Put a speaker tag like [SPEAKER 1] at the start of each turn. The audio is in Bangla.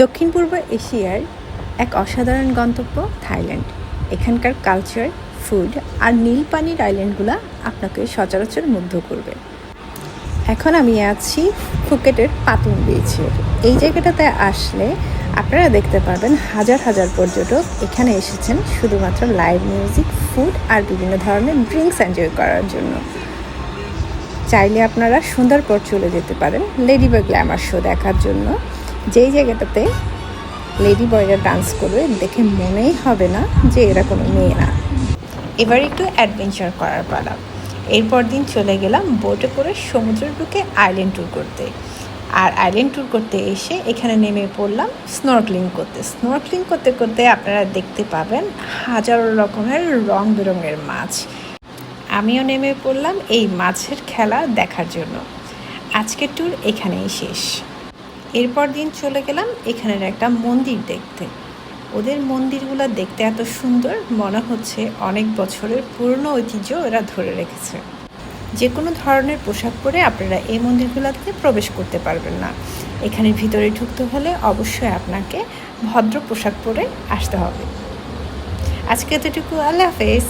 [SPEAKER 1] দক্ষিণ পূর্ব এশিয়ার এক অসাধারণ গন্তব্য থাইল্যান্ড। এখানকার কালচার, ফুড আর নীল পানির আইল্যান্ডগুলো আপনাকে সচরাচর মুগ্ধ করবে। এখন আমি আছি ফুকেটের পাতুং বিচে। এই জায়গাটাতে আসলে আপনারা দেখতে পারবেন হাজার হাজার পর্যটক এখানে এসেছেন শুধুমাত্র লাইভ মিউজিক, ফুড আর বিভিন্ন ধরনের ড্রিঙ্কস এনজয় করার জন্য। চাইলে আপনারা সন্ধ্যার পর চলে যেতে পারেন লেডি বয় গ্ল্যামার শো দেখার জন্য, যেই জায়গাটাতে লেডি বয়রা ডান্স করবে দেখে মনেই হবে না যে এরা কোনো মেয়ে না। এবার একটু অ্যাডভেঞ্চার করার পালা। এরপর দিন চলে গেলাম বোটে করে সমুদ্রের বুকে আইল্যান্ড ট্যুর করতে। আর আইল্যান্ড ট্যুর করতে এসে এখানে নেমে পড়লাম স্নর্কলিং করতে। স্নর্কলিং করতে করতে আপনারা দেখতে পাবেন হাজারো রকমের রং বেরঙের মাছ। আমিও নেমে পড়লাম এই মাছের খেলা দেখার জন্য। আজকের ট্যুর এখানেই শেষ। এরপর দিন চলে গেলাম এখানের একটা মন্দির দেখতে। ওদের মন্দিরগুলো দেখতে এত সুন্দর, মনে হচ্ছে অনেক বছরের পুরনো ঐতিহ্য এরা ধরে রেখেছে। যে কোনো ধরনের পোশাক পরে আপনারা এই মন্দিরগুলোতে প্রবেশ করতে পারবেন না। এখানে ভিতরে ঢুকতে হলে অবশ্যই আপনাকে ভদ্র পোশাক পরে আসতে হবে। আজকে এতটুকু, আল্লাহ হাফেজ।